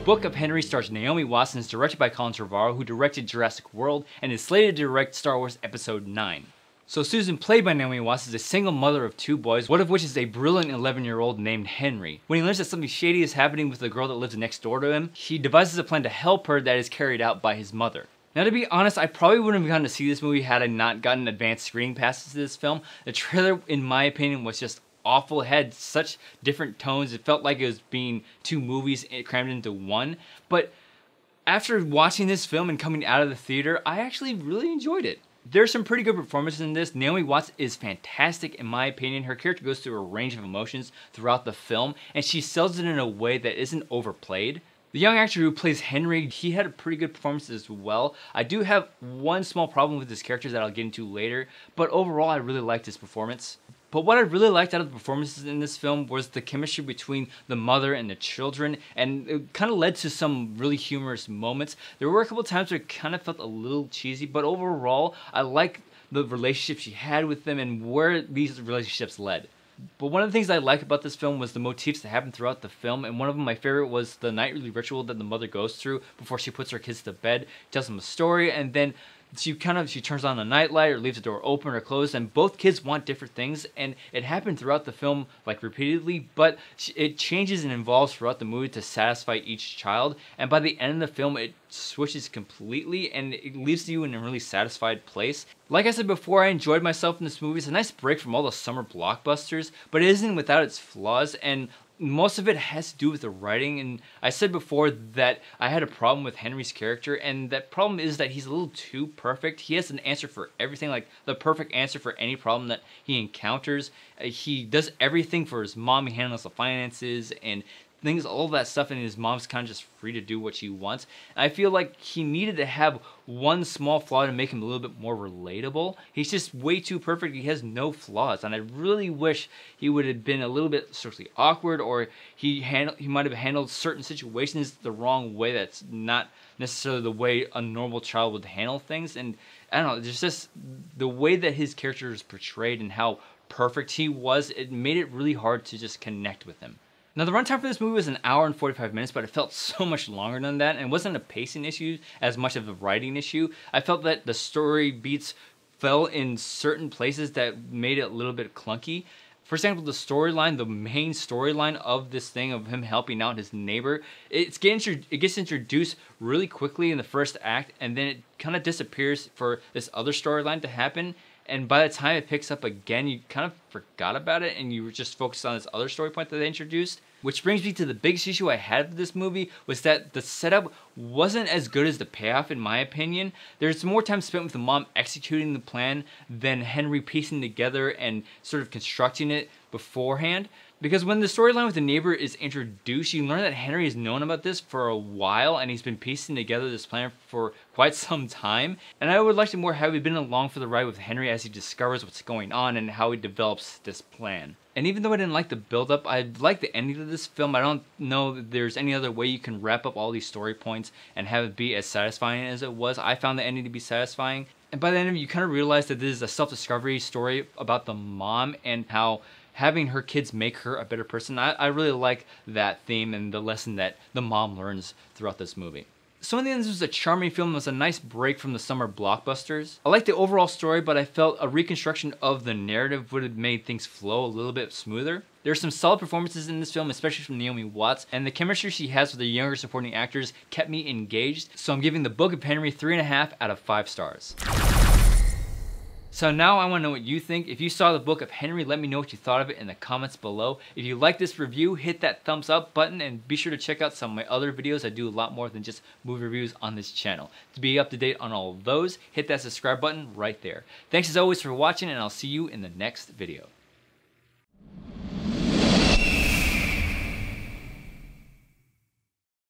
Book of Henry stars Naomi Watts and is directed by Colin Trevorrow, who directed Jurassic World and is slated to direct Star Wars Episode 9. So Susan, played by Naomi Watts, is a single mother of 2 boys, one of which is a brilliant 11-year-old named Henry. When he learns that something shady is happening with the girl that lives next door to him, he devises a plan to help her that is carried out by his mother. Now, to be honest, I probably wouldn't have gotten to see this movie had I not gotten advanced screening passes to this film. The trailer, in my opinion, was just awful. It had such different tones. It felt like it was being 2 movies crammed into one. But after watching this film and coming out of the theater, I actually really enjoyed it. There's some pretty good performances in this. Naomi Watts is fantastic in my opinion. Her character goes through a range of emotions throughout the film, and she sells it in a way that isn't overplayed. The young actor who plays Henry, he had a pretty good performance as well. I do have one small problem with his character that I'll get into later, but overall I really liked his performance. But what I really liked out of the performances in this film was the chemistry between the mother and the children, and it kind of led to some really humorous moments. There were a couple times where it kind of felt a little cheesy, but overall I like the relationship she had with them and where these relationships led. But one of the things I like about this film was the motifs that happened throughout the film, and one of them, my favorite, was the nightly ritual that the mother goes through before she puts her kids to bed, tells them a story, and then she turns on the nightlight or leaves the door open or closed, and both kids want different things, and it happened throughout the film like repeatedly, but it changes and evolves throughout the movie to satisfy each child, and by the end of the film it switches completely and it leaves you in a really satisfied place. Like I said before, I enjoyed myself in this movie. It's a nice break from all the summer blockbusters, but it isn't without its flaws, and most of it has to do with the writing. And I said before that I had a problem with Henry's character, and that problem is that he's a little too perfect. He has an answer for everything, like the perfect answer for any problem that he encounters. He does everything for his mom. He handles the finances and things, all that stuff, and his mom's kind of just free to do what she wants. And I feel like he needed to have one small flaw to make him a little bit more relatable. He's just way too perfect. He has no flaws, and I really wish he would have been a little bit socially awkward, or he might have handled certain situations the wrong way. That's not necessarily the way a normal child would handle things. And I don't know, there's just the way that his character is portrayed and how perfect he was, it made it really hard to just connect with him. Now, the runtime for this movie was 1 hour and 45 minutes, but it felt so much longer than that, and it wasn't a pacing issue as much of a writing issue. I felt that the story beats fell in certain places that made it a little bit clunky. For example, the storyline, the main storyline of this thing of him helping out his neighbor, it gets introduced really quickly in the first act, and then it kind of disappears for this other storyline to happen. And by the time it picks up again, you kind of forgot about it and you were just focused on this other story point that they introduced. Which brings me to the biggest issue I had with this movie, was that the setup wasn't as good as the payoff, in my opinion. There's more time spent with the mom executing the plan than Henry piecing together and sort of constructing it beforehand. Because when the storyline with the neighbor is introduced, you learn that Henry has known about this for a while and he's been piecing together this plan for quite some time. And I would like to more have been along for the ride with Henry as he discovers what's going on and how he develops this plan. And even though I didn't like the build-up, I like the ending of this film. I don't know that there's any other way you can wrap up all these story points and have it be as satisfying as it was. I found the ending to be satisfying. And by the end of it, you kind of realize that this is a self-discovery story about the mom and how having her kids make her a better person. I really like that theme and the lesson that the mom learns throughout this movie. So in the end, this was a charming film. It was a nice break from the summer blockbusters. I liked the overall story, but I felt a reconstruction of the narrative would have made things flow a little bit smoother. There are some solid performances in this film, especially from Naomi Watts, and the chemistry she has with the younger supporting actors kept me engaged. So I'm giving the Book of Henry 3.5 out of 5 stars. So now I want to know what you think. If you saw the Book of Henry, let me know what you thought of it in the comments below. If you like this review, hit that thumbs up button and be sure to check out some of my other videos. I do a lot more than just movie reviews on this channel. To be up to date on all of those, hit that subscribe button right there. Thanks as always for watching, and I'll see you in the next video.